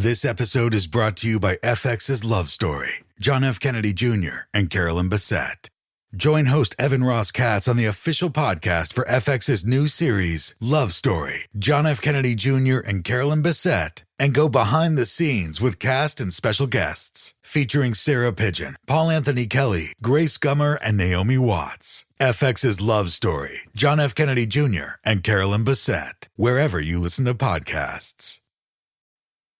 This episode is brought to you by FX's Love Story, John F. Kennedy Jr. and Carolyn Bessette. Join host Evan Ross Katz on the official podcast for FX's new series, Love Story, John F. Kennedy Jr. and Carolyn Bessette, and go behind the scenes with cast and special guests, featuring Sarah Pigeon, Paul Anthony Kelly, Grace Gummer, and Naomi Watts. FX's Love Story, John F. Kennedy Jr. and Carolyn Bessette, wherever you listen to podcasts.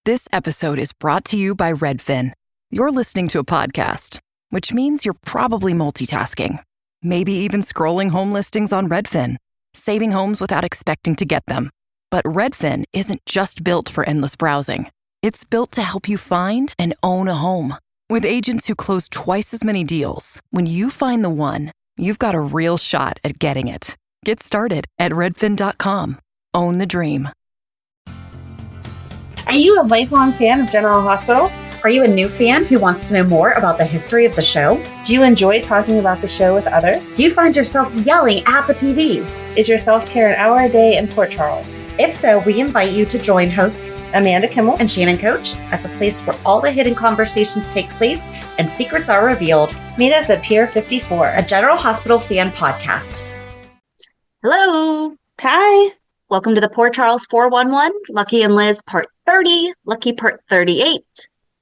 This episode is brought to you by Redfin. You're listening to a podcast, which means you're probably multitasking. Maybe even scrolling home listings on Redfin, saving homes without expecting to get them. But Redfin isn't just built for endless browsing. It's built to help you find and own a home. With agents who close twice as many deals, when you find the one, you've got a real shot at getting it. Get started at redfin.com. Own the dream. Are you a lifelong fan of General Hospital? Are you a new fan who wants to know more about the history of the show? Do you enjoy talking about the show with others? Do you find yourself yelling at the TV? Is your self-care an hour a day in Port Charles? If so, we invite you to join hosts Amanda Kimmel and Shannon Coach at the place where all the hidden conversations take place and secrets are revealed. Meet us at Pier 54, a General Hospital fan podcast. Hello. Hi. Welcome to the Port Charles 411, Lucky and Liz Part 30, Lucky Part 38.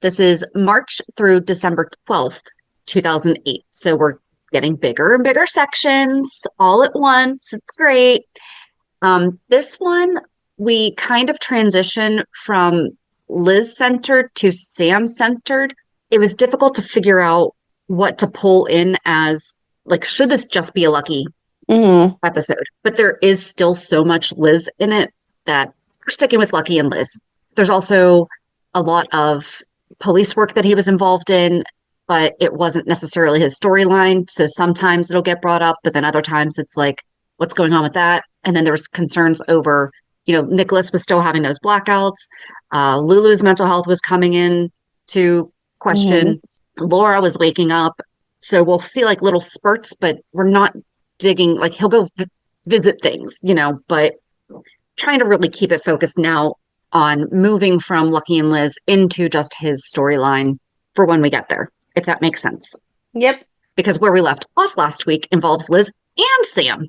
This is March through December 12th, 2008. So we're getting bigger and bigger sections all at once. It's great. This one, we kind of transition from Liz-centered to Sam-centered. It was difficult to figure out what to pull in as, like, should this just be a Lucky episode? But there is still so much Liz in it that we're sticking with Lucky and Liz. There's also a lot of police work that he was involved in, but it wasn't necessarily his storyline. So sometimes it'll get brought up, but then other times it's like, what's going on with that? And then there was concerns over, Nicholas was still having those blackouts. Lulu's mental health was coming in to question. Laura was waking up. So we'll see like little spurts, but we're not digging, like he'll go visit things, but trying to really keep it focused now on moving from Lucky and Liz into just his storyline for when we get there, if that makes sense. Yep. Because where we left off last week involves Liz and Sam,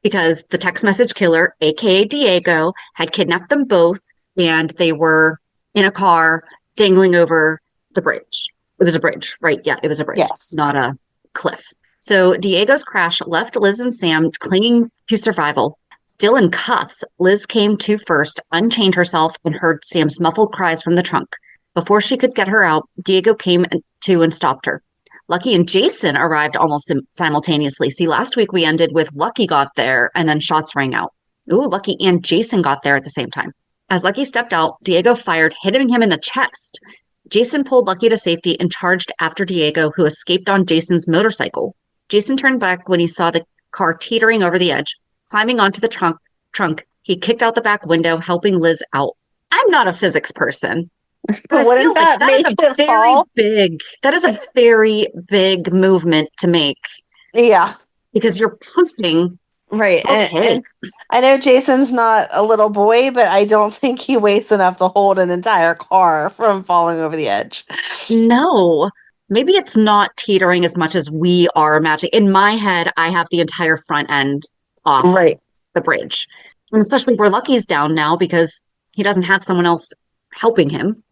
because the text message killer, aka Diego, had kidnapped them both, and they were in a car dangling over the bridge. It was a bridge, right? Yeah, it was a bridge, yes, not a cliff. So Diego's crash left Liz and Sam clinging to survival. Still in cuffs, Liz came to first, unchained herself, and heard Sam's muffled cries from the trunk. Before she could get her out, Diego came to and stopped her. Lucky and Jason arrived almost simultaneously. See, last week we ended with Lucky got there, and then shots rang out. Ooh, Lucky and Jason got there at the same time. As Lucky stepped out, Diego fired, hitting him in the chest. Jason pulled Lucky to safety and charged after Diego, who escaped on Jason's motorcycle. Jason turned back when he saw the car teetering over the edge. Climbing onto the trunk, he kicked out the back window, helping Liz out. I'm not a physics person. But wouldn't that make it fall? That is a very big movement to make. Yeah. Because you're pushing. Right. Okay. And I know Jason's not a little boy, but I don't think he weighs enough to hold an entire car from falling over the edge. No. Maybe it's not teetering as much as we are imagining. In my head, I have the entire front end off the bridge. And especially where Lucky's down now because he doesn't have someone else helping him.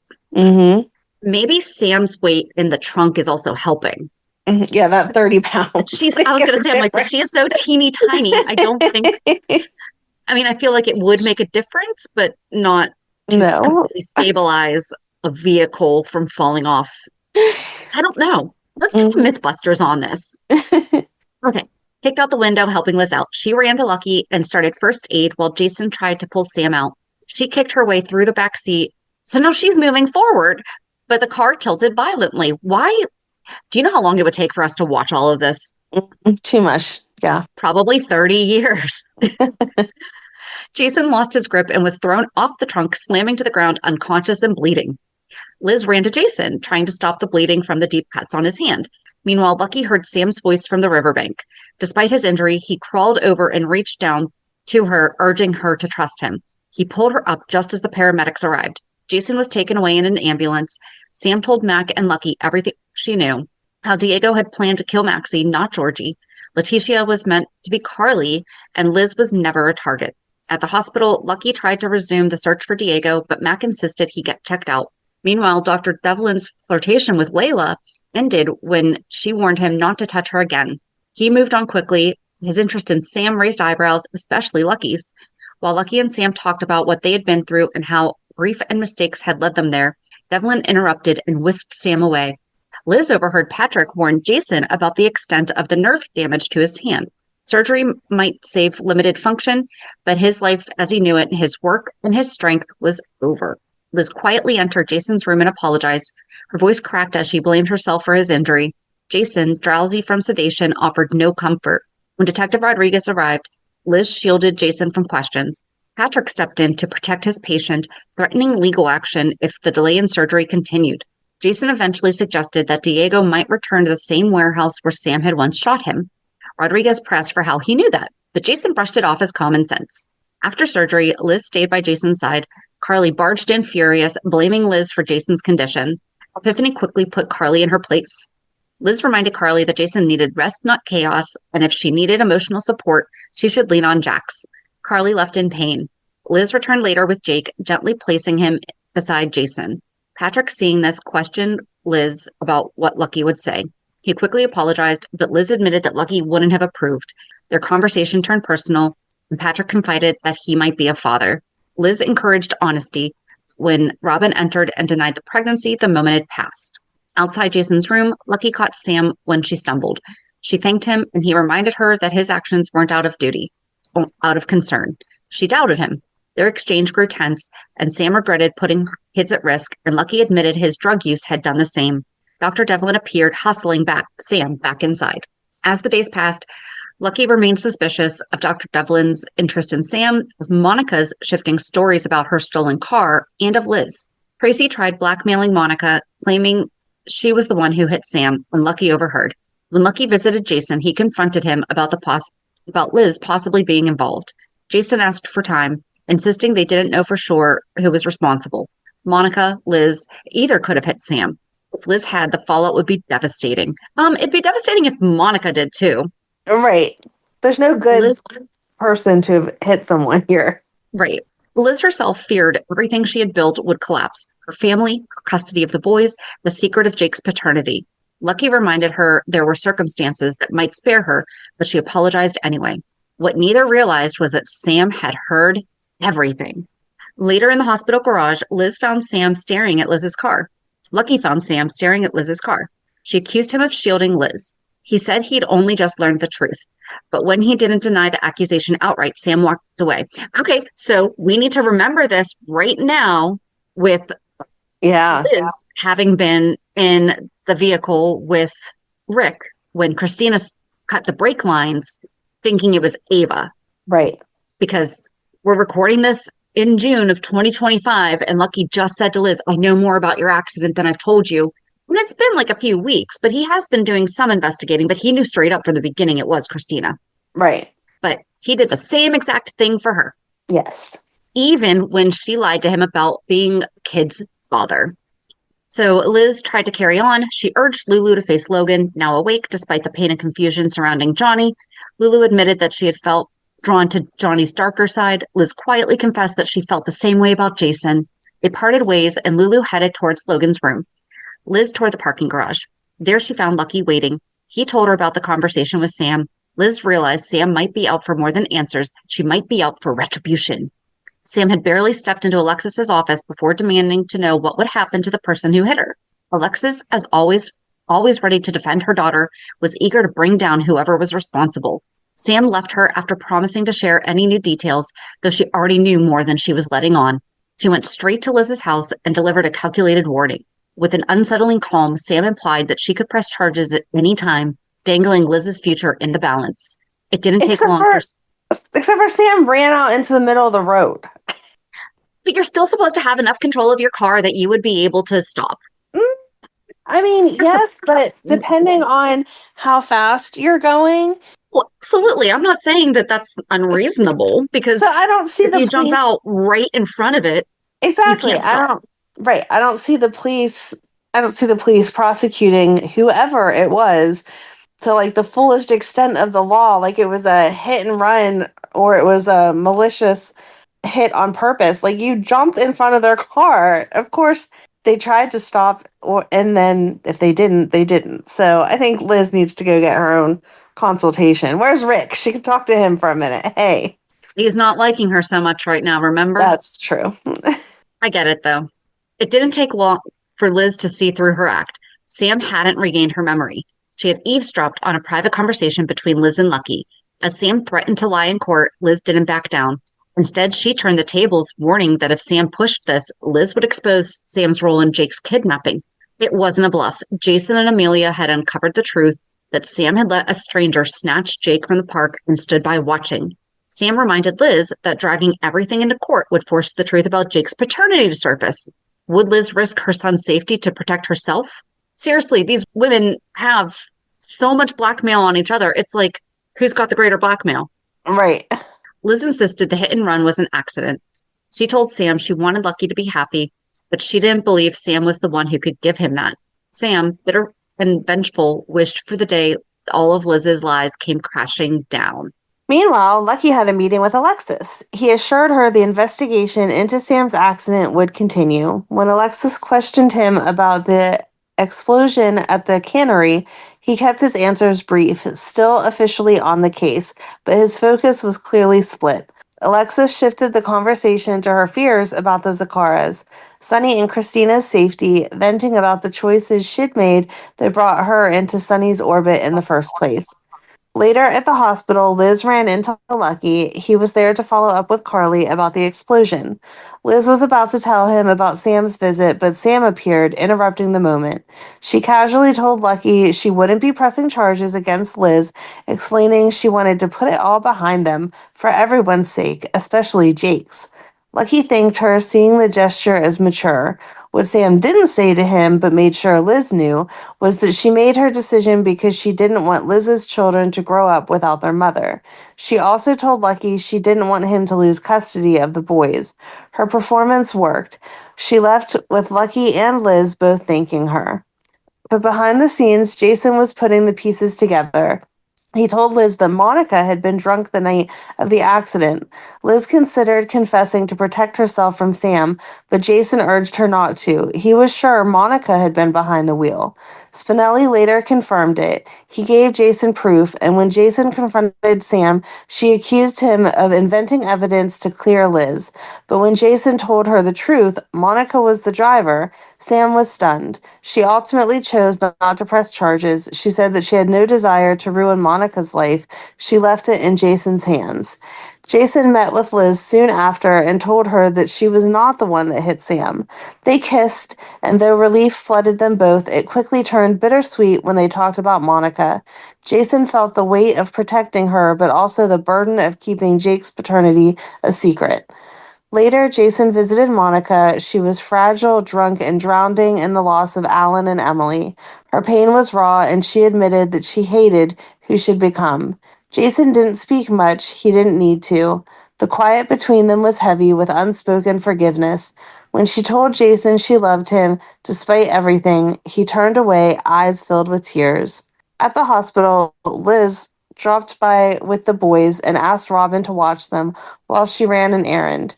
Maybe Sam's weight in the trunk is also helping. Yeah, that 30 pounds. I was going to say, I'm like, she is so teeny tiny. I don't think, I feel like it would make a difference, but not to completely stabilize a vehicle from falling off. I don't know. Let's get the Mythbusters on this. Okay. Kicked out the window, helping Liz out. She ran to Lucky and started first aid while Jason tried to pull Sam out. She kicked her way through the back seat. So now she's moving forward, but the car tilted violently. Why? Do you know how long it would take for us to watch all of this? Too much. Yeah. Probably 30 years. Jason lost his grip and was thrown off the trunk, slamming to the ground, unconscious and bleeding. Liz ran to Jason, trying to stop the bleeding from the deep cuts on his hand. Meanwhile, Lucky heard Sam's voice from the riverbank. Despite his injury, he crawled over and reached down to her, urging her to trust him. He pulled her up just as the paramedics arrived. Jason was taken away in an ambulance. Sam told Mac and Lucky everything she knew, how Diego had planned to kill Maxie, not Georgie. Leticia was meant to be Carly, and Liz was never a target. At the hospital, Lucky tried to resume the search for Diego, but Mac insisted he get checked out. Meanwhile, Dr. Devlin's flirtation with Layla ended when she warned him not to touch her again. He moved on quickly. His interest in Sam raised eyebrows, especially Lucky's. While Lucky and Sam talked about what they had been through and how grief and mistakes had led them there, Devlin interrupted and whisked Sam away. Liz overheard Patrick warn Jason about the extent of the nerve damage to his hand. Surgery might save limited function, but his life as he knew it, his work and his strength was over. Liz quietly entered Jason's room and apologized. Her voice cracked as she blamed herself for his injury. Jason, drowsy from sedation, offered no comfort. When Detective Rodriguez arrived, Liz shielded Jason from questions. Patrick stepped in to protect his patient, threatening legal action if the delay in surgery continued. Jason eventually suggested that Diego might return to the same warehouse where Sam had once shot him. Rodriguez pressed for how he knew that, but Jason brushed it off as common sense. After surgery, Liz stayed by Jason's side. Carly barged in furious, blaming Liz for Jason's condition. Epiphany quickly put Carly in her place. Liz reminded Carly that Jason needed rest, not chaos, and if she needed emotional support, she should lean on Jax. Carly left in pain. Liz returned later with Jake, gently placing him beside Jason. Patrick, seeing this, questioned Liz about what Lucky would say. He quickly apologized, but Liz admitted that Lucky wouldn't have approved. Their conversation turned personal, and Patrick confided that he might be a father. Liz encouraged honesty. When Robin entered and denied the pregnancy, the moment had passed. Outside Jason's room, Lucky caught Sam when she stumbled. She thanked him, and he reminded her that his actions weren't out of duty, out of concern. She doubted him. Their exchange grew tense, and Sam regretted putting kids at risk, and Lucky admitted his drug use had done the same. Dr. Devlin appeared, hustling Sam back inside. As the days passed, Lucky remained suspicious of Dr. Devlin's interest in Sam, of Monica's shifting stories about her stolen car, and of Liz. Tracy tried blackmailing Monica, claiming she was the one who hit Sam, and Lucky overheard. When Lucky visited Jason, he confronted him about Liz possibly being involved. Jason asked for time, insisting they didn't know for sure who was responsible. Monica, Liz, either could have hit Sam. If Liz had, the fallout would be devastating. It'd be devastating if Monica did too. Right. There's no good person to have hit someone here. Right. Liz herself feared everything she had built would collapse. Her family, her custody of the boys, the secret of Jake's paternity. Lucky reminded her there were circumstances that might spare her, but she apologized anyway. What neither realized was that Sam had heard everything. Later in the hospital garage, Liz found Sam staring at Liz's car. Lucky found Sam staring at Liz's car. She accused him of shielding Liz. He said he'd only just learned the truth. But when he didn't deny the accusation outright, Sam walked away. Okay, so we need to remember this right now with Liz having been in the vehicle with Rick when Christina cut the brake lines, thinking it was Ava. Right. Because we're recording this in June of 2025, and Lucky just said to Liz, I know more about your accident than I've told you. And it's been like a few weeks, but he has been doing some investigating, but he knew straight up from the beginning it was Christina. Right. But he did the same exact thing for her. Yes. Even when she lied to him about being kid's father. So Liz tried to carry on. She urged Lulu to face Logan, now awake despite the pain and confusion surrounding Johnny. Lulu admitted that she had felt drawn to Johnny's darker side. Liz quietly confessed that she felt the same way about Jason. They parted ways, and Lulu headed towards Logan's room. Liz toward the parking garage. There she found Lucky waiting. He told her about the conversation with Sam. Liz realized Sam might be out for more than answers. She might be out for retribution. Sam had barely stepped into Alexis's office before demanding to know what would happen to the person who hit her. Alexis, as always ready to defend her daughter, was eager to bring down whoever was responsible. Sam left her after promising to share any new details, though she already knew more than she was letting on. She went straight to Liz's house and delivered a calculated warning. With an unsettling calm, Sam implied that she could press charges at any time, dangling Liz's future in the balance. It didn't take long except for Sam ran out into the middle of the road. But you're still supposed to have enough control of your car that you would be able to stop. I mean, yes, but depending on how fast you're going. Well, absolutely. I'm not saying that that's unreasonable because so I don't see if you jump out right in front of it. Exactly. Right. I don't see the police prosecuting whoever it was to like the fullest extent of the law, like it was a hit and run or it was a malicious hit on purpose. Like you jumped in front of their car. Of course, they tried to stop, and then if they didn't, they didn't. So I think Liz needs to go get her own consultation. Where's Rick? She can talk to him for a minute. Hey, He's not liking her so much right now, remember? that's true. I get it, though. It didn't take long for Liz to see through her act. Sam hadn't regained her memory. She had eavesdropped on a private conversation between Liz and Lucky. As Sam threatened to lie in court, Liz didn't back down. Instead, she turned the tables, warning that if Sam pushed this, Liz would expose Sam's role in Jake's kidnapping. It wasn't a bluff. Jason and Amelia had uncovered the truth that Sam had let a stranger snatch Jake from the park and stood by watching. Sam reminded Liz that dragging everything into court would force the truth about Jake's paternity to surface. Would Liz risk her son's safety to protect herself? Seriously, these women have so much blackmail on each other. It's like, who's got the greater blackmail? Right. Liz insisted the hit and run was an accident. She told Sam she wanted Lucky to be happy, but she didn't believe Sam was the one who could give him that. Sam, bitter and vengeful, wished for the day all of Liz's lies came crashing down. Meanwhile, Lucky had a meeting with Alexis. He assured her the investigation into Sam's accident would continue. When Alexis questioned him about the explosion at the cannery, he kept his answers brief, still officially on the case, but his focus was clearly split. Alexis shifted the conversation to her fears about the Zakaras, Sunny and Christina's safety, venting about the choices she'd made that brought her into Sunny's orbit in the first place. Later at the hospital, Liz ran into Lucky. He was there to follow up with Carly about the explosion. Liz was about to tell him about Sam's visit, but Sam appeared, interrupting the moment. She casually told Lucky she wouldn't be pressing charges against Liz, explaining she wanted to put it all behind them for everyone's sake, especially Jake's. Lucky thanked her, seeing the gesture as mature. What Sam didn't say to him, but made sure Liz knew, was that she made her decision because she didn't want Liz's children to grow up without their mother. She also told Lucky she didn't want him to lose custody of the boys. Her performance worked. She left with Lucky and Liz both thanking her. But behind the scenes, Jason was putting the pieces together. He told Liz that Monica had been drunk the night of the accident. Liz considered confessing to protect herself from Sam, but Jason urged her not to. He was sure Monica had been behind the wheel. Spinelli later confirmed it. He gave Jason proof, and when Jason confronted Sam, she accused him of inventing evidence to clear Liz. But when Jason told her the truth, Monica was the driver, Sam was stunned. She ultimately chose not to press charges. She said that she had no desire to ruin Monica's life. She left it in Jason's hands. Jason met with Liz soon after and told her that she was not the one that hit Sam. They kissed, and though relief flooded them both, it quickly turned bittersweet when they talked about Monica. Jason felt the weight of protecting her, but also the burden of keeping Jake's paternity a secret. Later, Jason visited Monica. She was fragile, drunk, and drowning in the loss of Alan and Emily. Her pain was raw, and she admitted that she hated who she'd become. Jason didn't speak much. He didn't need to. The quiet between them was heavy with unspoken forgiveness. When she told Jason she loved him, despite everything, he turned away, eyes filled with tears. At the hospital, Liz dropped by with the boys and asked Robin to watch them while she ran an errand.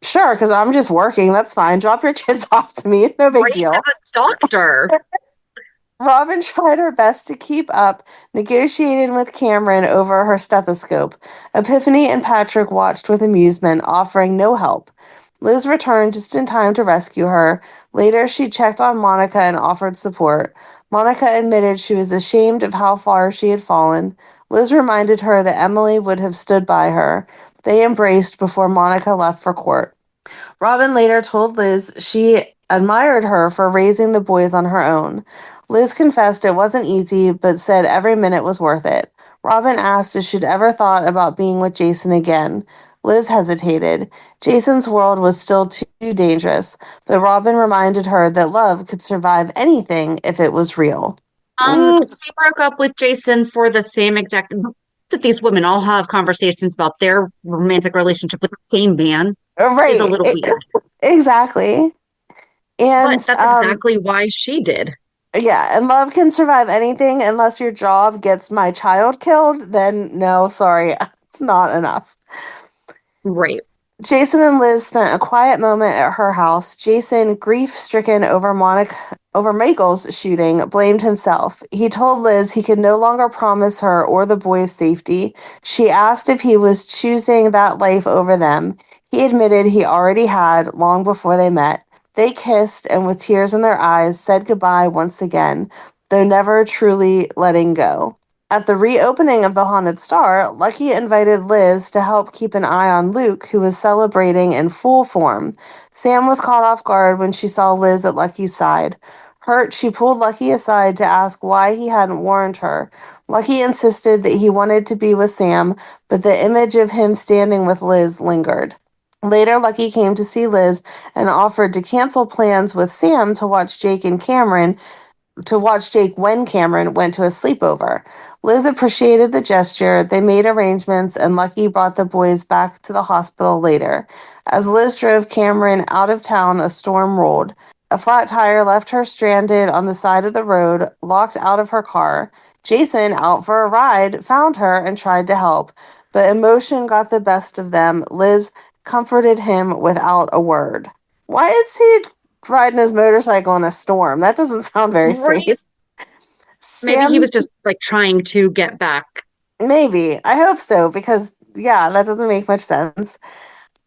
Sure, because I'm just working. That's fine. Drop your kids off to me. No big deal. As a doctor. Robin tried her best to keep up, negotiating with Cameron over her stethoscope. Epiphany and Patrick watched with amusement, offering no help. Liz returned just in time to rescue her. Later, she checked on Monica and offered support. Monica admitted she was ashamed of how far she had fallen. Liz reminded her that Emily would have stood by her. They embraced before Monica left for court. Robin later told Liz she admired her for raising the boys on her own. Liz confessed it wasn't easy, but said every minute was worth it. Robin asked if she'd ever thought about being with Jason again. Liz hesitated. Jason's world was still too dangerous, but Robin reminded her that love could survive anything if it was real. She broke up with Jason for the same exact that these women all have conversations about their romantic relationship with the same man. Right. Is a little weird. Exactly. And But that's exactly why she did. yeah, and love can survive anything unless your job gets my child killed, then no, sorry, it's not enough. Right. Jason and Liz spent a quiet moment at her house. Jason, grief-stricken over Michael's shooting, blamed himself. He told Liz he could no longer promise her or the boys' safety. She asked if he was choosing that life over them. He admitted he already had long before they met. They kissed and with tears in their eyes said goodbye once again, though never truly letting go. At the reopening of the Haunted Star, Lucky invited Liz to help keep an eye on Luke, who was celebrating in full form. Sam was caught off guard when she saw Liz at Lucky's side. Hurt, she pulled Lucky aside to ask why he hadn't warned her. Lucky insisted that he wanted to be with Sam, but the image of him standing with Liz lingered. Later, Lucky came to see Liz and offered to cancel plans with Sam to watch Jake when Cameron went to a sleepover. Liz appreciated the gesture. They made arrangements, and Lucky brought the boys back to the hospital later. As Liz drove Cameron out of town, a storm rolled. A flat tire left her stranded on the side of the road, locked out of her car. Jason, out for a ride, found her and tried to help, but emotion got the best of them. Liz comforted him without a word. Why is he riding his motorcycle in a storm? That doesn't sound very safe. Maybe he was just like trying to get back. Maybe. I hope so, because yeah, that doesn't make much sense.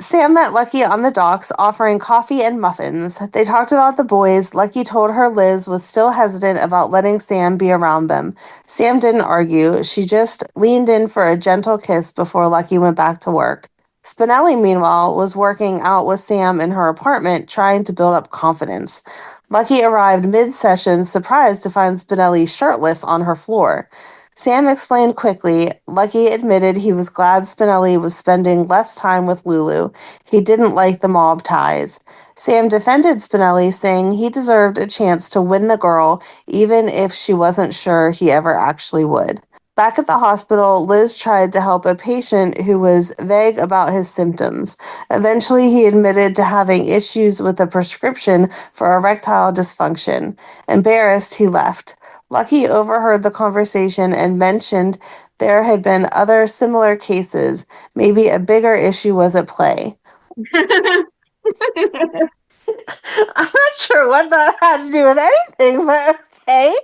Sam met Lucky on the docks, offering coffee and muffins. They talked about the boys. Lucky told her Liz was still hesitant about letting Sam be around them. Sam didn't argue. She just leaned in for a gentle kiss before Lucky went back to work. Spinelli, meanwhile, was working out with Sam in her apartment, trying to build up confidence. Lucky arrived mid-session, surprised to find Spinelli shirtless on her floor. Sam explained quickly. Lucky admitted he was glad Spinelli was spending less time with Lulu. He didn't like the mob ties. Sam defended Spinelli, saying he deserved a chance to win the girl, even if she wasn't sure he ever actually would. Back at the hospital, Liz tried to help a patient who was vague about his symptoms. Eventually, he admitted to having issues with a prescription for erectile dysfunction. Embarrassed, he left. Lucky overheard the conversation and mentioned there had been other similar cases. Maybe a bigger issue was at play. I'm not sure what that had to do with anything, but okay.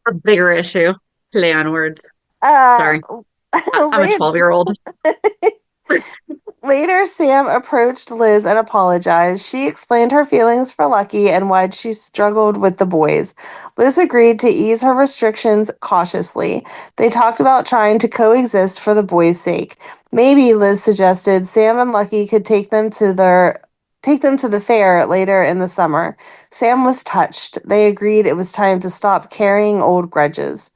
A bigger issue. Play on words. Sorry. I'm a 12-year-old. Later, Sam approached Liz and apologized. She explained her feelings for Lucky and why she struggled with the boys. Liz agreed to ease her restrictions cautiously. They talked about trying to coexist for the boys' sake. Maybe, Liz suggested, Sam and Lucky could take them to the fair later in the summer. Sam was touched. They agreed it was time to stop carrying old grudges.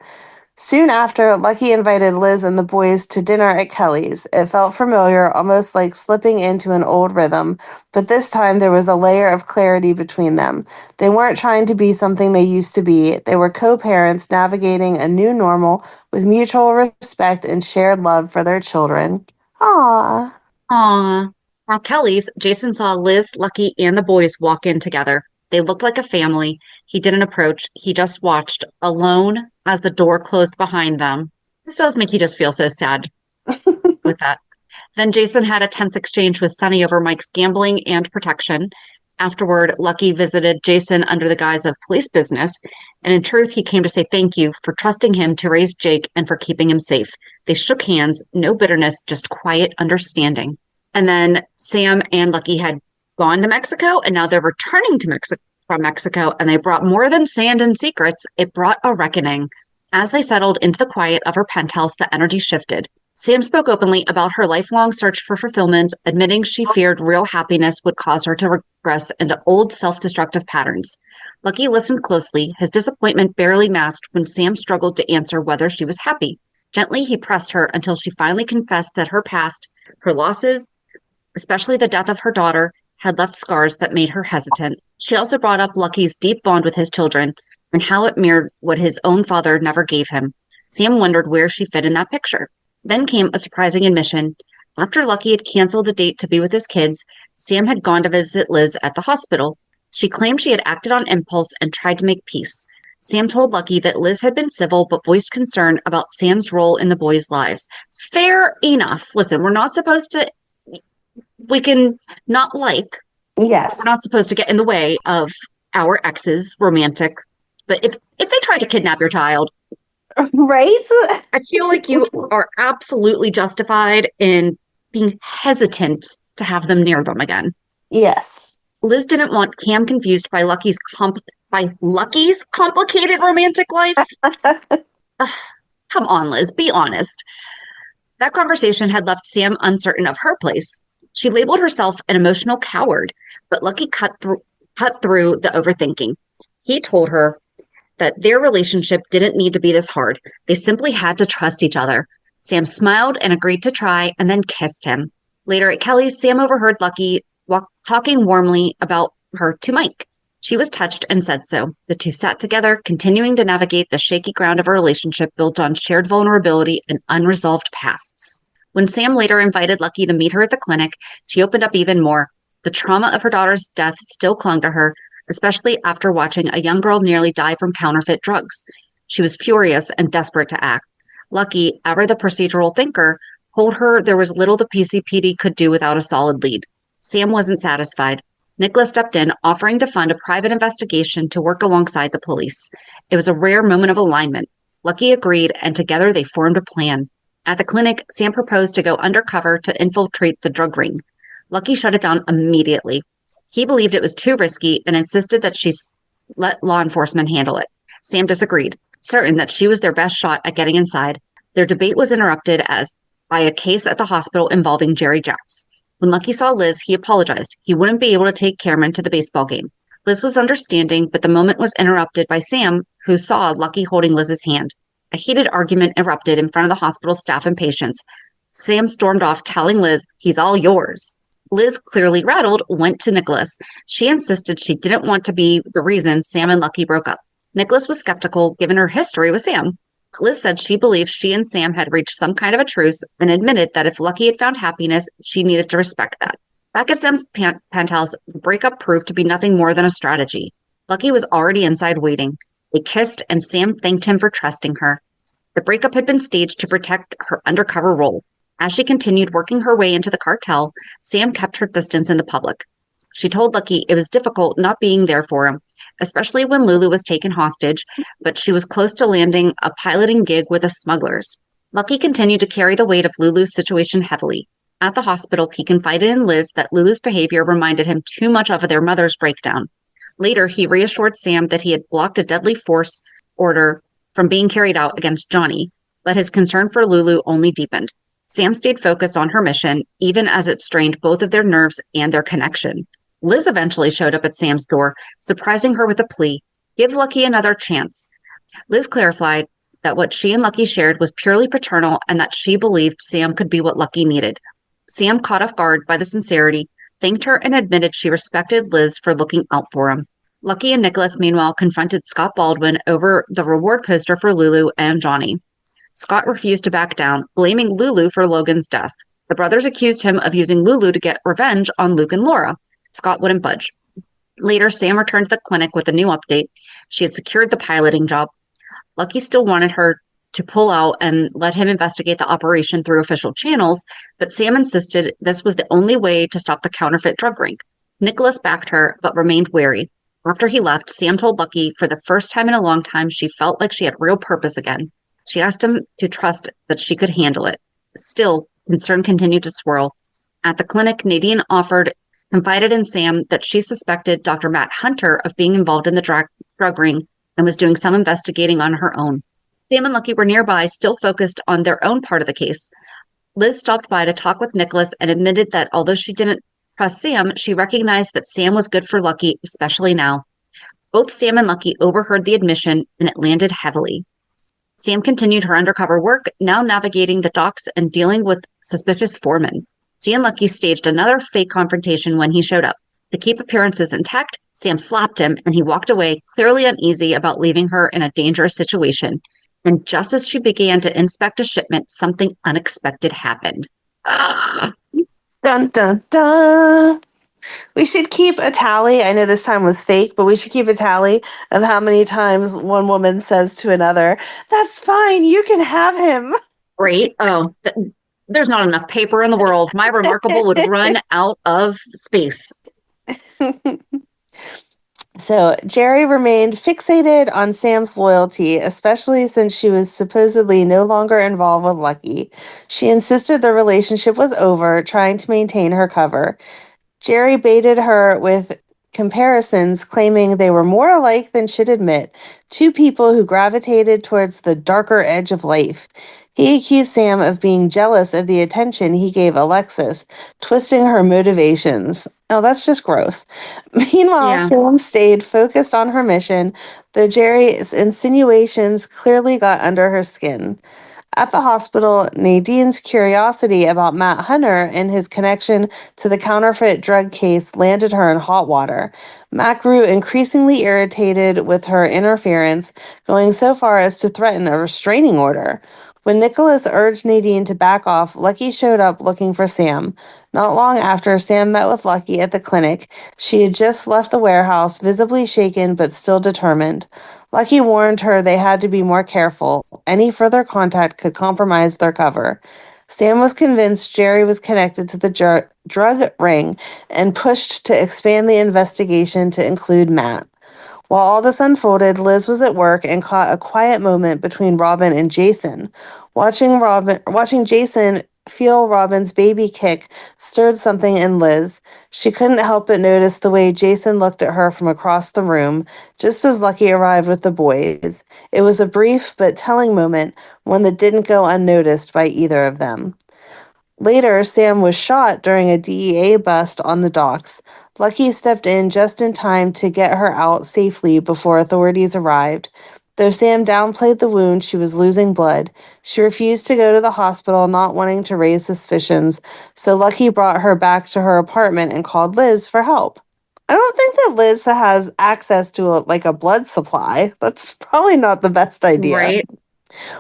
Soon after, Lucky invited Liz and the boys to dinner at Kelly's. It felt familiar, almost like slipping into an old rhythm, but this time there was a layer of clarity between them. They weren't trying to be something they used to be. They were co-parents navigating a new normal with mutual respect and shared love for their children. Aww. At Kelly's, Jason saw Liz, Lucky, and the boys walk in together. They looked like a family. He didn't approach. He just watched, alone, as the door closed behind them. This does make you just feel so sad with that. Then Jason had a tense exchange with Sonny over Mike's gambling and protection. Afterward, Lucky visited Jason under the guise of police business, and in truth, he came to say thank you for trusting him to raise Jake and for keeping him safe. They shook hands, no bitterness, just quiet understanding. And then Sam and Lucky had gone to Mexico, and now they're returning to Mexico, and they brought more than sand and secrets. It brought a reckoning. As they settled into the quiet of her penthouse, the energy shifted. Sam spoke openly about her lifelong search for fulfillment, admitting she feared real happiness would cause her to regress into old self-destructive patterns. Lucky listened closely, his disappointment barely masked when Sam struggled to answer whether she was happy. Gently, he pressed her until she finally confessed that her past, her losses, especially the death of her daughter, had left scars that made her hesitant. She also brought up Lucky's deep bond with his children and how it mirrored what his own father never gave him. Sam wondered where she fit in that picture. Then came a surprising admission. After Lucky had canceled the date to be with his kids, Sam had gone to visit Liz at the hospital. She claimed she had acted on impulse and tried to make peace. Sam told Lucky that Liz had been civil but voiced concern about Sam's role in the boys' lives. Fair enough. Listen, we're not supposed to, we can not like, Yes. we're not supposed to get in the way of our ex's romantic, but if they tried to kidnap your child, right? I feel like you are absolutely justified in being hesitant to have them near them again. Yes. Liz didn't want Cam confused by Lucky's complicated romantic life. Come on, Liz, be honest. That conversation had left Sam uncertain of her place. She labeled herself an emotional coward, but Lucky cut through the overthinking. He told her that their relationship didn't need to be this hard. They simply had to trust each other. Sam smiled and agreed to try and then kissed him. Later at Kelly's, Sam overheard Lucky talking warmly about her to Mike. She was touched and said so. The two sat together, continuing to navigate the shaky ground of a relationship built on shared vulnerability and unresolved pasts. When Sam later invited Lucky to meet her at the clinic, she opened up even more. The trauma of her daughter's death still clung to her, especially after watching a young girl nearly die from counterfeit drugs. She was furious and desperate to act. Lucky, ever the procedural thinker, told her there was little the PCPD could do without a solid lead. Sam wasn't satisfied. Nicholas stepped in, offering to fund a private investigation to work alongside the police. It was a rare moment of alignment. Lucky agreed, and together they formed a plan. At the clinic, Sam proposed to go undercover to infiltrate the drug ring. Lucky shut it down immediately. He believed it was too risky and insisted that she let law enforcement handle it. Sam disagreed, certain that she was their best shot at getting inside. Their debate was interrupted by a case at the hospital involving Jerry Jacks. When Lucky saw Liz, he apologized. He wouldn't be able to take Cameron to the baseball game. Liz was understanding, but the moment was interrupted by Sam, who saw Lucky holding Liz's hand. A heated argument erupted in front of the hospital staff and patients. Sam stormed off, telling Liz, "He's all yours." Liz, clearly rattled, went to Nicholas. She insisted she didn't want to be the reason Sam and Lucky broke up. Nicholas was skeptical, given her history with Sam. Liz said she believed she and Sam had reached some kind of a truce and admitted that if Lucky had found happiness, she needed to respect that. Back at Sam's penthouse, the breakup proved to be nothing more than a strategy. Lucky was already inside waiting. They kissed, and Sam thanked him for trusting her. The breakup had been staged to protect her undercover role. As she continued working her way into the cartel, Sam kept her distance in the public. She told Lucky it was difficult not being there for him, especially when Lulu was taken hostage, but she was close to landing a piloting gig with the smugglers. Lucky continued to carry the weight of Lulu's situation heavily. At the hospital, he confided in Liz that Lulu's behavior reminded him too much of their mother's breakdown. Later, he reassured Sam that he had blocked a deadly force order from being carried out against Johnny, but his concern for Lulu only deepened. Sam stayed focused on her mission, even as it strained both of their nerves and their connection. Liz eventually showed up at Sam's door, surprising her with a plea, "Give Lucky another chance." Liz clarified that what she and Lucky shared was purely paternal and that she believed Sam could be what Lucky needed. Sam, caught off guard by the sincerity, thanked her and admitted she respected Liz for looking out for him. Lucky and Nicholas, meanwhile, confronted Scott Baldwin over the reward poster for Lulu and Johnny. Scott refused to back down, blaming Lulu for Logan's death. The brothers accused him of using Lulu to get revenge on Luke and Laura. Scott wouldn't budge. Later, Sam returned to the clinic with a new update. She had secured the piloting job. Lucky still wanted her to pull out and let him investigate the operation through official channels, but Sam insisted this was the only way to stop the counterfeit drug ring. Nicholas backed her, but remained wary. After he left, Sam told Lucky for the first time in a long time she felt like she had real purpose again. She asked him to trust that she could handle it. Still, concern continued to swirl. At the clinic, Nadine confided in Sam that she suspected Dr. Matt Hunter of being involved in the drug ring and was doing some investigating on her own. Sam and Lucky were nearby, still focused on their own part of the case. Liz stopped by to talk with Nicholas and admitted that although she didn't trust Sam, she recognized that Sam was good for Lucky, especially now. Both Sam and Lucky overheard the admission, and it landed heavily. Sam continued her undercover work, now navigating the docks and dealing with suspicious foremen. She and Lucky staged another fake confrontation when he showed up. To keep appearances intact, Sam slapped him and he walked away, clearly uneasy about leaving her in a dangerous situation. And just as she began to inspect a shipment, something unexpected happened. Dun, dun, dun. We should keep a tally. I know this time was fake, but we should keep a tally of how many times one woman says to another, "That's fine, you can have him." Great. Oh, there's not enough paper in the world. My remarkable would run out of space. So Jerry remained fixated on Sam's loyalty, especially since she was supposedly no longer involved with Lucky. She insisted the relationship was over, trying to maintain her cover. Jerry baited her with comparisons, claiming they were more alike than she'd admit, two people who gravitated towards the darker edge of life. He accused Sam of being jealous of the attention he gave Alexis, twisting her motivations. Oh, that's just gross. Meanwhile, Yeah. Sam stayed focused on her mission, though Jerry's insinuations clearly got under her skin. At the hospital, Nadine's curiosity about Matt Hunter and his connection to the counterfeit drug case landed her in hot water. Matt grew increasingly irritated with her interference, going so far as to threaten a restraining order. When Nicholas urged Nadine to back off, Lucky showed up looking for Sam. Not long after, Sam met with Lucky at the clinic. She had just left the warehouse, visibly shaken but still determined. Lucky warned her they had to be more careful. Any further contact could compromise their cover. Sam was convinced Jerry was connected to the drug ring and pushed to expand the investigation to include Matt. While all this unfolded, Liz was at work and caught a quiet moment between Robin and Jason. Watching Jason feel Robin's baby kick stirred something in Liz. She couldn't help but notice the way Jason looked at her from across the room, just as Lucky arrived with the boys. It was a brief but telling moment, one that didn't go unnoticed by either of them. Later, Sam was shot during a DEA bust on the docks. Lucky stepped in just in time to get her out safely before authorities arrived. Though Sam downplayed the wound, she was losing blood. She refused to go to the hospital, not wanting to raise suspicions, so Lucky brought her back to her apartment and called Liz for help. I don't think that Liz has access to a blood supply. That's probably not the best idea. Right.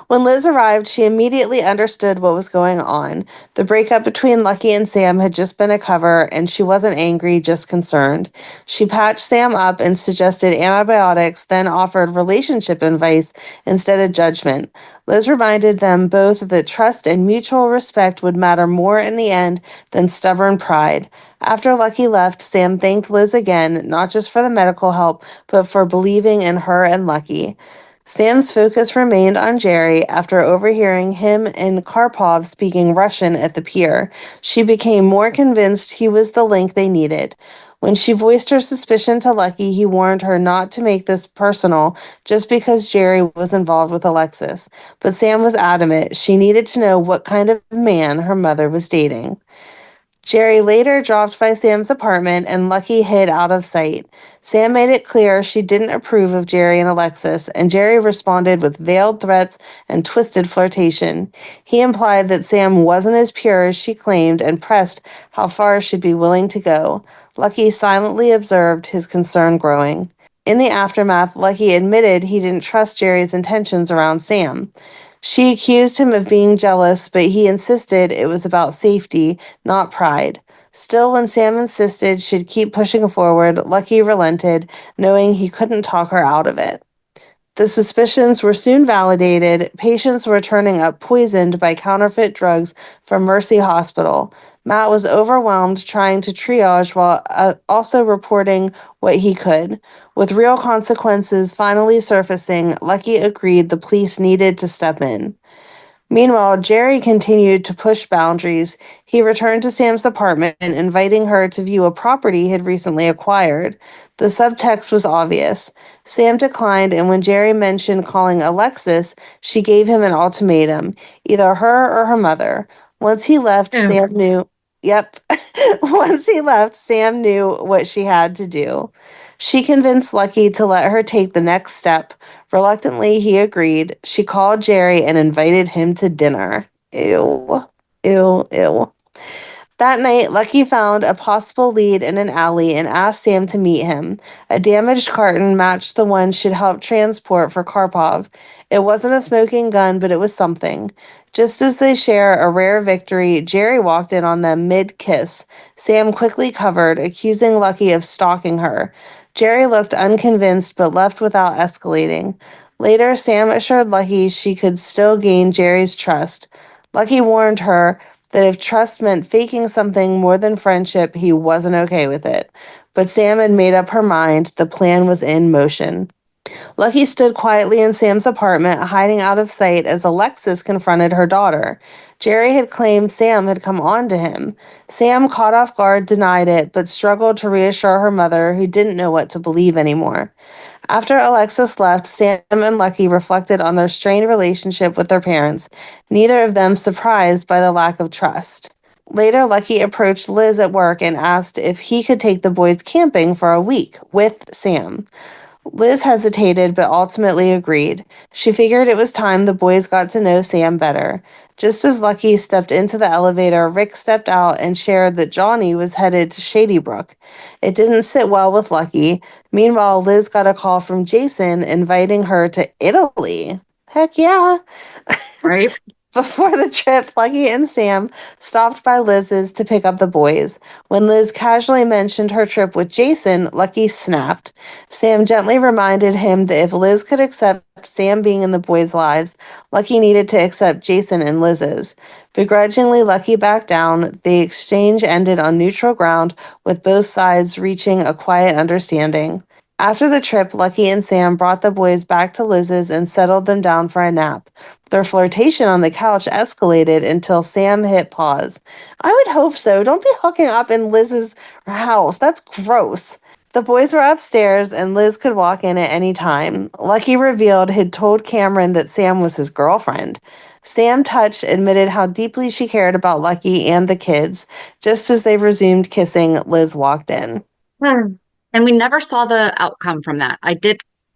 When Liz arrived, she immediately understood what was going on. The breakup between Lucky and Sam had just been a cover, and she wasn't angry, just concerned. She patched Sam up and suggested antibiotics, then offered relationship advice instead of judgment. Liz reminded them both that trust and mutual respect would matter more in the end than stubborn pride. After Lucky left, Sam thanked Liz again, not just for the medical help, but for believing in her and Lucky. Sam's focus remained on Jerry after overhearing him and Karpov speaking Russian at the pier. She became more convinced he was the link they needed. When she voiced her suspicion to Lucky, he warned her not to make this personal just because Jerry was involved with Alexis. But Sam was adamant she needed to know what kind of man her mother was dating. Jerry later dropped by Sam's apartment and Lucky hid out of sight. Sam made it clear she didn't approve of Jerry and Alexis, and Jerry responded with veiled threats and twisted flirtation. He implied that Sam wasn't as pure as she claimed and pressed how far she'd be willing to go. Lucky silently observed his concern growing. In the aftermath, Lucky admitted he didn't trust Jerry's intentions around Sam. She accused him of being jealous, but he insisted it was about safety, not pride. Still, when Sam insisted she'd keep pushing forward, Lucky relented, knowing he couldn't talk her out of it. The suspicions were soon validated. Patients were turning up poisoned by counterfeit drugs from Mercy Hospital. Matt was overwhelmed trying to triage while also reporting what he could. With real consequences finally surfacing, Lucky agreed the police needed to step in. Meanwhile, Jerry continued to push boundaries. He returned to Sam's apartment, inviting her to view a property he had recently acquired. The subtext was obvious. Sam declined, and when Jerry mentioned calling Alexis, she gave him an ultimatum, either her or her mother. Once he left, Sam knew. Yep. Once he left, Sam knew what she had to do. She convinced Lucky to let her take the next step. Reluctantly, he agreed. She called Jerry and invited him to dinner. Ew. Ew. Ew. That night, Lucky found a possible lead in an alley and asked Sam to meet him. A damaged carton matched the one she'd helped transport for Karpov. It wasn't a smoking gun, but it was something. Just as they share a rare victory, Jerry walked in on them mid-kiss. Sam quickly covered, accusing Lucky of stalking her. Jerry looked unconvinced but left without escalating. Later, Sam assured Lucky she could still gain Jerry's trust. Lucky warned her that if trust meant faking something more than friendship, he wasn't okay with it. But Sam had made up her mind. The plan was in motion. Lucky stood quietly in Sam's apartment, hiding out of sight as Alexis confronted her daughter. Jerry had claimed Sam had come on to him. Sam, caught off guard, denied it, but struggled to reassure her mother, who didn't know what to believe anymore. After Alexis left, Sam and Lucky reflected on their strained relationship with their parents, neither of them surprised by the lack of trust. Later, Lucky approached Liz at work and asked if he could take the boys camping for a week with Sam. Liz hesitated but ultimately agreed. She figured it was time the boys got to know Sam better. Just as Lucky stepped into the elevator, Rick stepped out and shared that Johnny was headed to Shady Brook. It didn't sit well with Lucky. Meanwhile, Liz got a call from Jason inviting her to Italy. Heck yeah. Right? Before the trip, Lucky and Sam stopped by Liz's to pick up the boys. When Liz casually mentioned her trip with Jason, Lucky snapped. Sam gently reminded him that if Liz could accept Sam being in the boys' lives, Lucky needed to accept Jason in Liz's. Begrudgingly, Lucky backed down. The exchange ended on neutral ground, with both sides reaching a quiet understanding. After the trip, Lucky and Sam brought the boys back to Liz's and settled them down for a nap. Their flirtation on the couch escalated until Sam hit pause. I would hope so. Don't be hooking up in Liz's house. That's gross. The boys were upstairs and Liz could walk in at any time. Lucky revealed he'd told Cameron that Sam was his girlfriend. Sam, touched, admitted how deeply she cared about Lucky and the kids. Just as they resumed kissing, Liz walked in. And we never saw the outcome from that.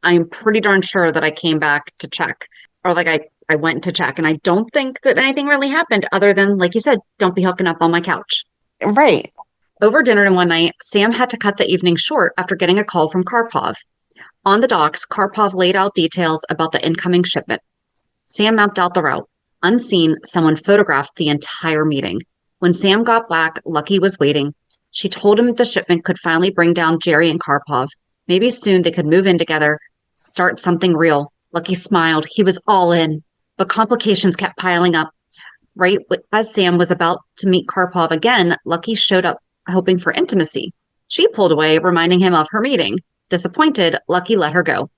I'm pretty darn sure that I came back to check, or like I went to check, and I don't think that anything really happened other than, like you said, don't be hooking up on my couch. Right. Over dinner one night, Sam had to cut the evening short after getting a call from Karpov. On the docks, Karpov laid out details about the incoming shipment. Sam mapped out the route. Unseen, someone photographed the entire meeting. When Sam got back, Lucky was waiting. She told him the shipment could finally bring down Jerry and Karpov. Maybe soon they could move in together, start something real. Lucky smiled. He was all in. But complications kept piling up. Right as Sam was about to meet Karpov again, Lucky showed up hoping for intimacy. She pulled away, reminding him of her meeting. Disappointed, Lucky let her go.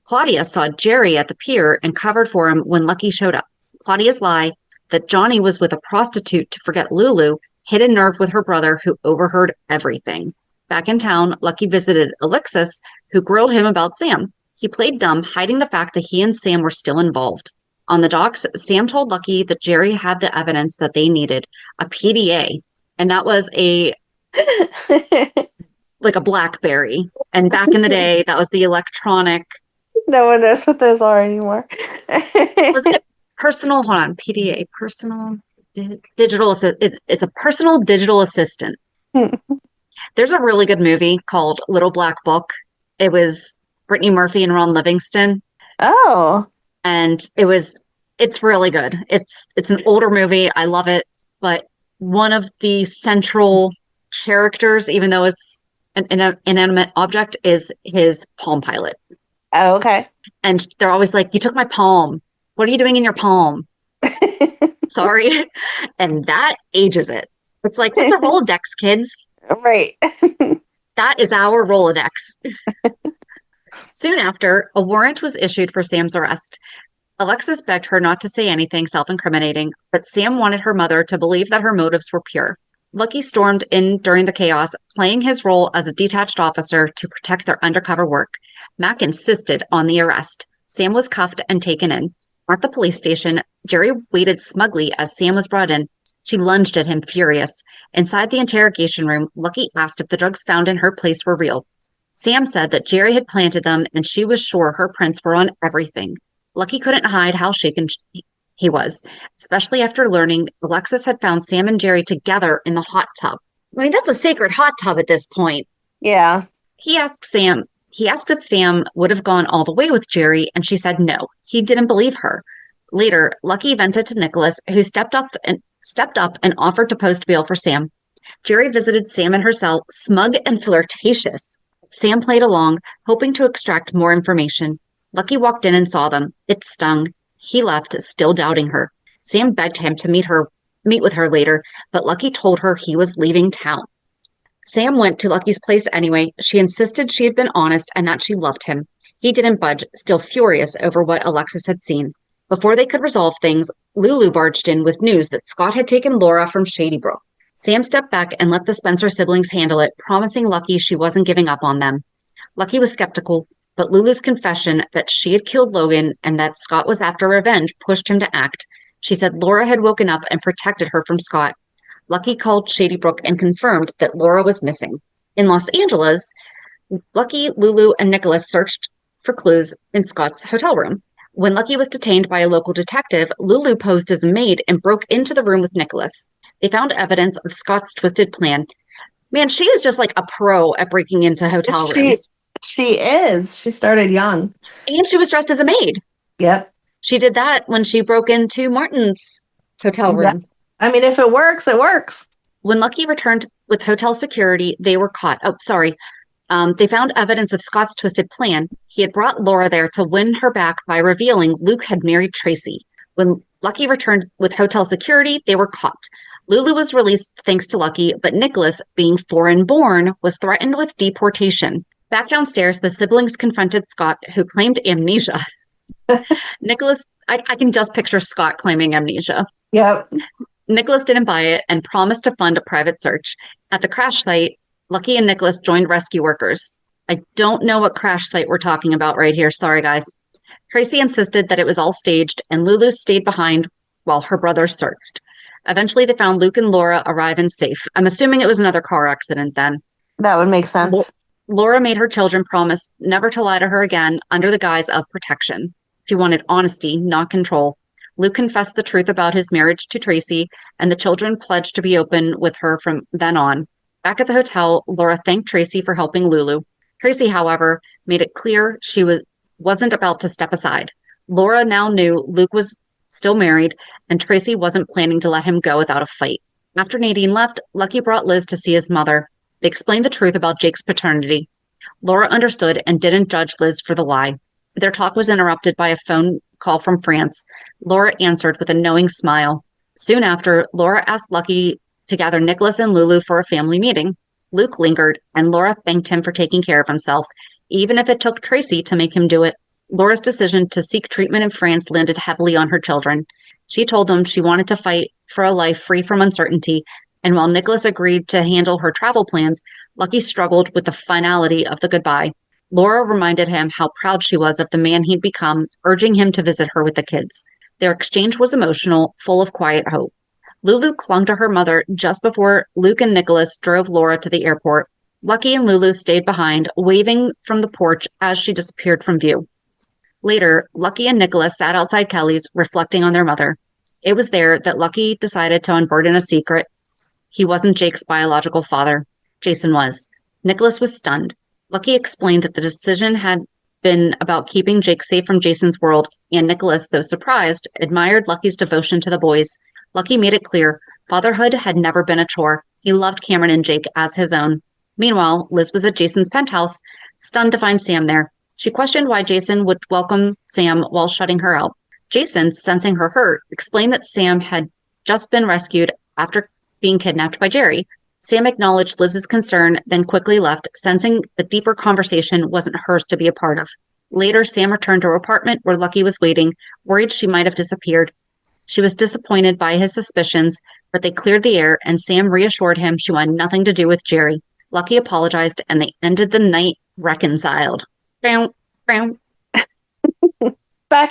Claudia saw Jerry at the pier and covered for him when Lucky showed up. Claudia's lie that Johnny was with a prostitute to forget Lulu hit a nerve with her brother, who overheard everything. Back in town, Lucky visited Alexis, who grilled him about Sam. He played dumb, hiding the fact that he and Sam were still involved. On the docks, Sam told Lucky that Jerry had the evidence that they needed, a PDA, and that was like a BlackBerry. And back in the day, that was the electronic. No one knows what those are anymore. Was it personal? Hold on, PDA, personal digital. It's a personal digital assistant. There's a really good movie called Little Black Book. It was Brittany Murphy and Ron Livingston. Oh. And it's really good. It's an older movie. I love it. But one of the central characters, even though it's an inanimate object, is his Palm Pilot. Oh, okay. And they're always like, "You took my palm. What are you doing in your palm?" Sorry. And that ages it. It's like, what's a Rolodex, kids? Right. That is our Rolodex. Soon after, a warrant was issued for Sam's arrest. Alexis begged her not to say anything self-incriminating, but Sam wanted her mother to believe that her motives were pure. Lucky stormed in during the chaos, playing his role as a detached officer to protect their undercover work. Mac insisted on the arrest. Sam was cuffed and taken in. At the police station, Jerry waited smugly as Sam was brought in. She lunged at him, furious. Inside the interrogation room, Lucky asked if the drugs found in her place were real. Sam said that Jerry had planted them, and she was sure her prints were on everything. Lucky couldn't hide how shaken he was, especially after learning Alexis had found Sam and Jerry together in the hot tub. I mean, that's a sacred hot tub at this point. Yeah. He asked if Sam would have gone all the way with Jerry, and she said no. He didn't believe her. Later, Lucky vented to Nicholas, who stepped up and offered to post bail for Sam. Jerry visited Sam in her cell, smug and flirtatious. Sam played along, hoping to extract more information. Lucky walked in and saw them. It stung. He left, still doubting her. Sam begged him to meet with her later, but Lucky told her he was leaving town. Sam went to Lucky's place anyway. She insisted she had been honest and that she loved him. He didn't budge, still furious over what Alexis had seen. Before they could resolve things, Lulu barged in with news that Scott had taken Laura from Shady Brook. Sam stepped back and let the Spencer siblings handle it, promising Lucky she wasn't giving up on them. Lucky was skeptical, but Lulu's confession that she had killed Logan and that Scott was after revenge pushed him to act. She said Laura had woken up and protected her from Scott. Lucky called Shady Brook and confirmed that Laura was missing. In Los Angeles, Lucky, Lulu, and Nicholas searched for clues in Scott's hotel room. When Lucky was detained by a local detective, Lulu posed as a maid and broke into the room with Nicholas. They found evidence of Scott's twisted plan. Man, she is just like a pro at breaking into hotel rooms. She is. She started young. And she was dressed as a maid. Yep. She did that when she broke into Martin's hotel room. Yeah. I mean, if it works, it works. When Lucky returned with hotel security, they were caught. They found evidence of Scott's twisted plan. He had brought Laura there to win her back by revealing Luke had married Tracy. When Lucky returned with hotel security, they were caught. Lulu was released thanks to Lucky, but Nicholas, being foreign-born, was threatened with deportation. Back downstairs, the siblings confronted Scott, who claimed amnesia. Nicholas, I can just picture Scott claiming amnesia. Yep. Nicholas didn't buy it and promised to fund a private search. At the crash site, Lucky and Nicholas joined rescue workers. I don't know what crash site we're talking about right here. Sorry, guys. Tracy insisted that it was all staged, and Lulu stayed behind while her brothers searched. Eventually, they found Luke and Laura arriving safe. I'm assuming it was another car accident then. That would make sense. Laura made her children promise never to lie to her again under the guise of protection. She wanted honesty, not control. Luke confessed the truth about his marriage to Tracy, and the children pledged to be open with her from then on. Back at the hotel, Laura thanked Tracy for helping Lulu. Tracy, however, made it clear she wasn't about to step aside. Laura now knew Luke was still married, and Tracy wasn't planning to let him go without a fight. After Nadine left, Lucky brought Liz to see his mother. They explained the truth about Jake's paternity. Laura understood and didn't judge Liz for the lie. Their talk was interrupted by a phone call from France. Laura answered with a knowing smile. Soon after, Laura asked Lucky to gather Nicholas and Lulu for a family meeting. Luke lingered, and Laura thanked him for taking care of himself, even if it took Tracy to make him do it. Laura's decision to seek treatment in France landed heavily on her children. She told them she wanted to fight for a life free from uncertainty, and while Nicholas agreed to handle her travel plans, Lucky struggled with the finality of the goodbye. Laura reminded him how proud she was of the man he'd become, urging him to visit her with the kids. Their exchange was emotional, full of quiet hope. Lulu clung to her mother just before Luke and Nicholas drove Laura to the airport. Lucky and Lulu stayed behind, waving from the porch as she disappeared from view. Later, Lucky and Nicholas sat outside Kelly's, reflecting on their mother. It was there that Lucky decided to unburden a secret. He wasn't Jake's biological father. Jason was. Nicholas was stunned. Lucky explained that the decision had been about keeping Jake safe from Jason's world, and Nicholas, though surprised, admired Lucky's devotion to the boys. Lucky made it clear fatherhood had never been a chore. He loved Cameron and Jake as his own. Meanwhile, Liz was at Jason's penthouse, stunned to find Sam there. She questioned why Jason would welcome Sam while shutting her out. Jason, sensing her hurt, explained that Sam had just been rescued after being kidnapped by Jerry. Sam acknowledged Liz's concern, then quickly left, sensing the deeper conversation wasn't hers to be a part of. Later, Sam returned to her apartment where Lucky was waiting, worried she might have disappeared. She was disappointed by his suspicions, but they cleared the air, and Sam reassured him she wanted nothing to do with Jerry. Lucky apologized, and they ended the night reconciled. Back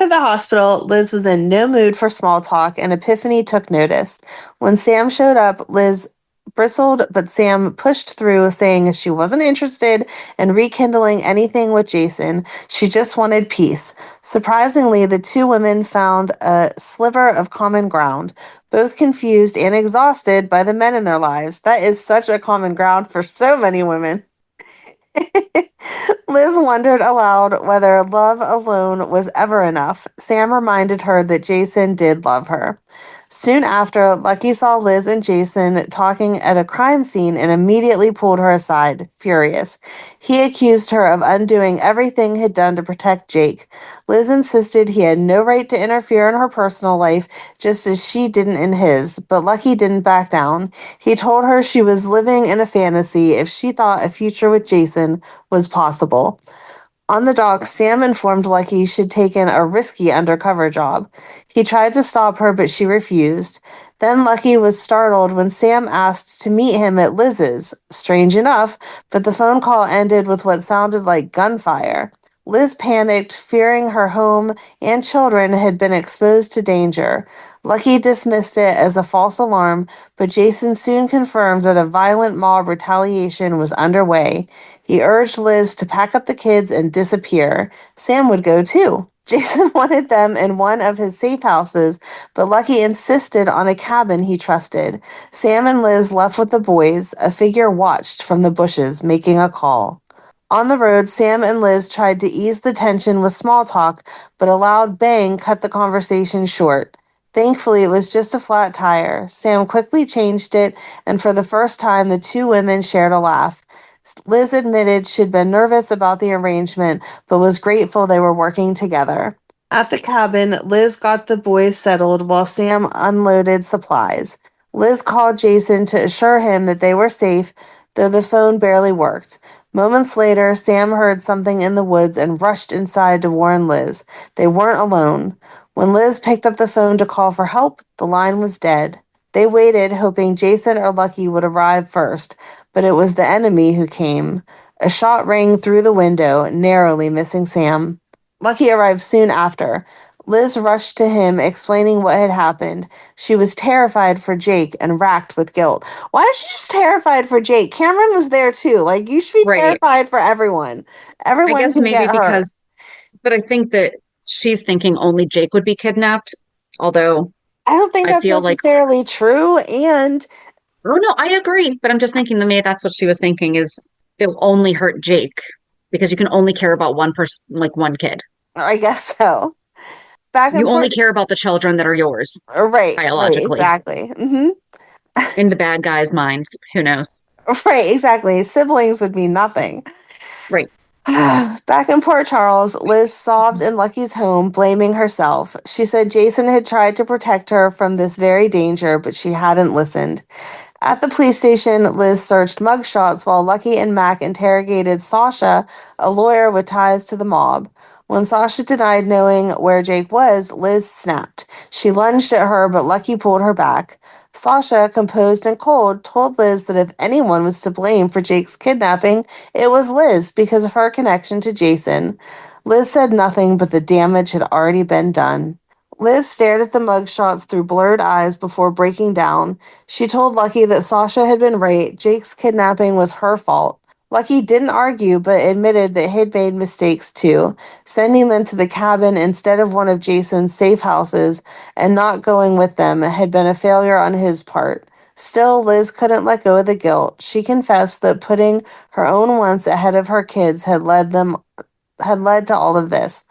at the hospital, Liz was in no mood for small talk, and Epiphany took notice. When Sam showed up, Liz bristled, but Sam pushed through, saying she wasn't interested in rekindling anything with Jason. She just wanted peace. Surprisingly, the two women found a sliver of common ground, both confused and exhausted by the men in their lives. That is such a common ground for so many women. Liz wondered aloud whether love alone was ever enough. Sam reminded her that Jason did love her. Soon after, Lucky saw Liz and Jason talking at a crime scene and immediately pulled her aside, furious. He accused her of undoing everything he'd done to protect Jake. Liz insisted he had no right to interfere in her personal life, just as she didn't in his, but Lucky didn't back down. He told her she was living in a fantasy if she thought a future with Jason was possible. On the dock, Sam informed Lucky she'd taken a risky undercover job. He tried to stop her, but she refused. Then Lucky was startled when Sam asked to meet him at Liz's. Strange enough, but the phone call ended with what sounded like gunfire. Liz panicked, fearing her home and children had been exposed to danger. Lucky dismissed it as a false alarm, but Jason soon confirmed that a violent mob retaliation was underway. He urged Liz to pack up the kids and disappear. Sam would go too. Jason wanted them in one of his safe houses, but Lucky insisted on a cabin he trusted. Sam and Liz left with the boys. A figure watched from the bushes, making a call. On the road, Sam and Liz tried to ease the tension with small talk, but a loud bang cut the conversation short. Thankfully, it was just a flat tire. Sam quickly changed it, and for the first time, the two women shared a laugh. Liz admitted she'd been nervous about the arrangement, but was grateful they were working together. At the cabin, Liz got the boys settled while Sam unloaded supplies. Liz called Jason to assure him that they were safe, though the phone barely worked. Moments later, Sam heard something in the woods and rushed inside to warn Liz. They weren't alone. When Liz picked up the phone to call for help, the line was dead. They waited, hoping Jason or Lucky would arrive first, but it was the enemy who came. A shot rang through the window, narrowly missing Sam. Lucky arrived soon after. Liz rushed to him, explaining what had happened. She was terrified for Jake and racked with guilt. Why is she just terrified for Jake? Cameron was there too. Like, you should be Right. terrified for everyone. I Everyone guess can maybe get hurt. but I think that she's thinking only Jake would be kidnapped. Although I don't think I that's feel like, necessarily true. And oh no, I agree. But I'm just thinking that maybe that's what she was thinking is it'll only hurt Jake because you can only care about one person, like one kid. I guess so. Back and You only forth. care about the children that are yours Right, biologically. exactly. In the bad guy's minds, who knows? Right, exactly. Siblings would mean nothing. Right. Back in Port Charles, Liz sobbed in Lucky's home, blaming herself. She said Jason had tried to protect her from this very danger, but she hadn't listened. At the police station, Liz searched mugshots while Lucky and Mac interrogated Sasha, a lawyer with ties to the mob. When Sasha denied knowing where Jake was, Liz snapped. She lunged at her, but Lucky pulled her back. Sasha, composed and cold, told Liz that if anyone was to blame for Jake's kidnapping, it was Liz because of her connection to Jason. Liz said nothing, but the damage had already been done. Liz stared at the mugshots through blurred eyes before breaking down. She told Lucky that Sasha had been right. Jake's kidnapping was her fault. Lucky didn't argue, but admitted that he'd made mistakes too, sending them to the cabin instead of one of Jason's safe houses and not going with them had been a failure on his part. Still, Liz couldn't let go of the guilt. She confessed that putting her own wants ahead of her kids had led to all of this.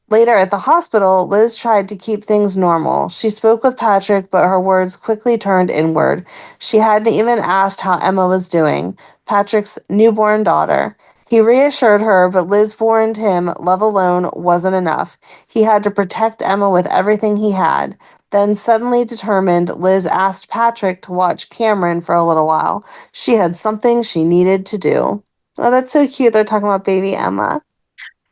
Later at the hospital, Liz tried to keep things normal. She spoke with Patrick, but her words quickly turned inward. She hadn't even asked how Emma was doing, Patrick's newborn daughter. He reassured her, but Liz warned him love alone wasn't enough. He had to protect Emma with everything he had. Then, suddenly determined, Liz asked Patrick to watch Cameron for a little while. She had something she needed to do. Oh, that's so cute. They're talking about baby Emma.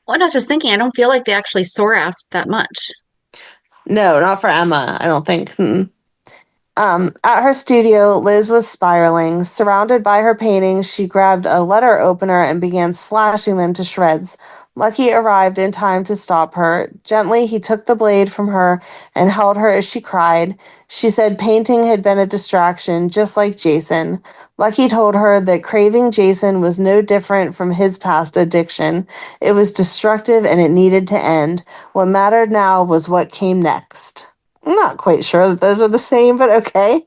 Well, I was just thinking, I don't feel like they actually sore-assed that much. No, not for Emma, I don't think. At her studio, Liz was spiraling. Surrounded by her paintings, she grabbed a letter opener and began slashing them to shreds. Lucky arrived in time to stop her. Gently, he took the blade from her and held her as she cried. She said painting had been a distraction, just like Jason. Lucky told her that craving Jason was no different from his past addiction. It was destructive and it needed to end. What mattered now was what came next. I'm not quite sure that those are the same, but okay.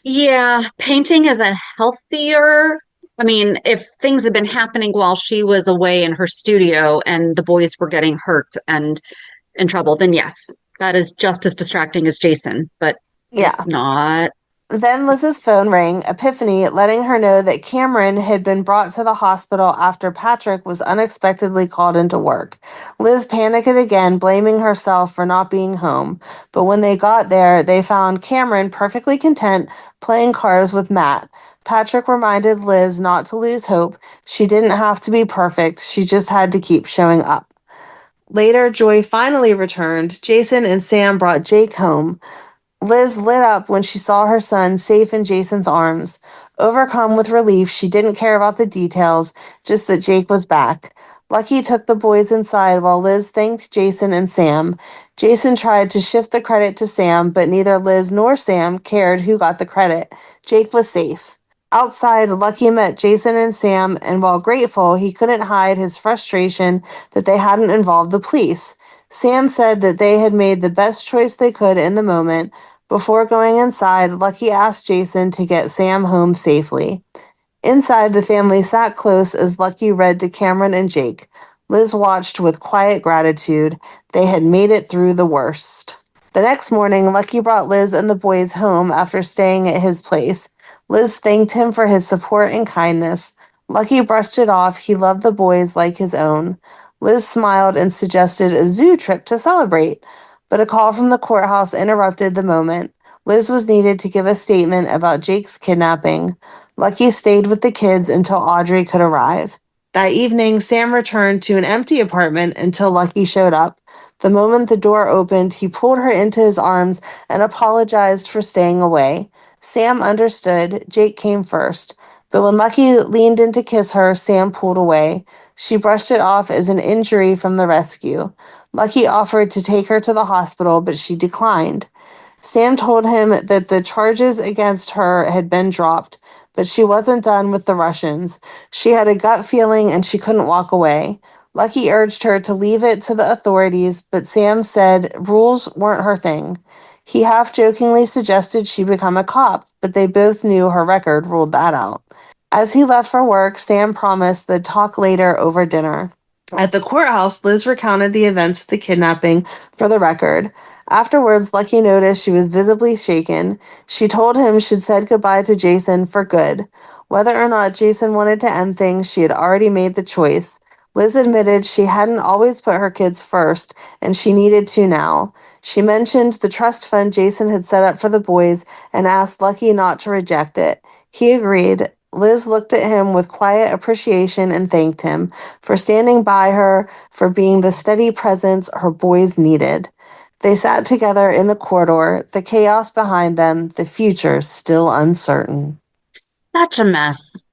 Yeah, painting is a healthier. I mean, if things had been happening while she was away in her studio and the boys were getting hurt and in trouble, then yes, that is just as distracting as Jason, but Yeah. it's not. Then Liz's phone rang, Epiphany letting her know that Cameron had been brought to the hospital after Patrick was unexpectedly called into work. Liz panicked again, blaming herself for not being home. But when they got there, they found Cameron perfectly content playing cards with Matt. Patrick reminded Liz not to lose hope. She didn't have to be perfect. She just had to keep showing up. Later, Joy finally returned. Jason and Sam brought Jake home. Liz lit up when she saw her son safe in Jason's arms. Overcome with relief, she didn't care about the details, just that Jake was back. Lucky took the boys inside while Liz thanked Jason and Sam. Jason tried to shift the credit to Sam, but neither Liz nor Sam cared who got the credit. Jake was safe. Outside, Lucky met Jason and Sam, and while grateful, he couldn't hide his frustration that they hadn't involved the police. Sam said that they had made the best choice they could in the moment. Before going inside, Lucky asked Jason to get Sam home safely. Inside, the family sat close as Lucky read to Cameron and Jake. Liz watched with quiet gratitude. They had made it through the worst. The next morning, Lucky brought Liz and the boys home after staying at his place. Liz thanked him for his support and kindness. Lucky brushed it off. He loved the boys like his own. Liz smiled and suggested a zoo trip to celebrate. But a call from the courthouse interrupted the moment. Liz was needed to give a statement about Jake's kidnapping. Lucky stayed with the kids until Audrey could arrive. That evening, Sam returned to an empty apartment until Lucky showed up. The moment the door opened, he pulled her into his arms and apologized for staying away. Sam understood. Jake came first. But when Lucky leaned in to kiss her, Sam pulled away. She brushed it off as an injury from the rescue. Lucky offered to take her to the hospital, but she declined. Sam told him that the charges against her had been dropped, but she wasn't done with the Russians. She had a gut feeling and she couldn't walk away. Lucky urged her to leave it to the authorities, but Sam said rules weren't her thing. He half-jokingly suggested she become a cop, but they both knew her record ruled that out. As he left for work, Sam promised they'd talk later over dinner. At the courthouse, Liz recounted the events of the kidnapping for the record. Afterwards, Lucky noticed she was visibly shaken. She told him she'd said goodbye to Jason for good. Whether or not Jason wanted to end things, she had already made the choice. Liz admitted she hadn't always put her kids first, and she needed to now. She mentioned the trust fund Jason had set up for the boys and asked Lucky not to reject it. He agreed. Liz looked at him with quiet appreciation and thanked him for standing by her, for being the steady presence her boys needed. They sat together in the corridor, the chaos behind them, the future still uncertain. Such a mess.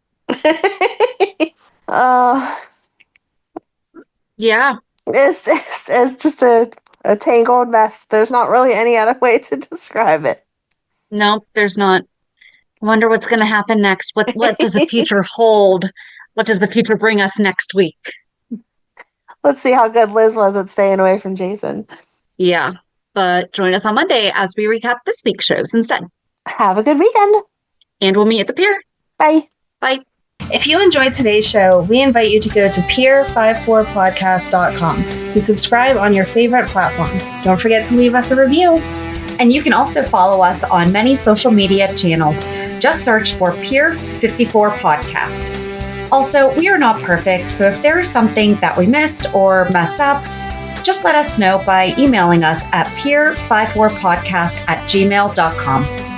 Yeah. It's just a tangled mess. There's not really any other way to describe it. Nope, there's not. Wonder what's going to happen next. What does the future hold? What does the future bring us next week? Let's see how good Liz was at staying away from Jason. Yeah, but join us on Monday as we recap this week's shows instead. Have a good weekend. And we'll meet at the pier. Bye. Bye. If you enjoyed today's show, we invite you to go to pier54podcast.com to subscribe on your favorite platform. Don't forget to leave us a review. And you can also follow us on many social media channels. Just search for Pier 54 Podcast. Also, we are not perfect, so if there is something that we missed or messed up, just let us know by emailing us at pier54podcast@gmail.com.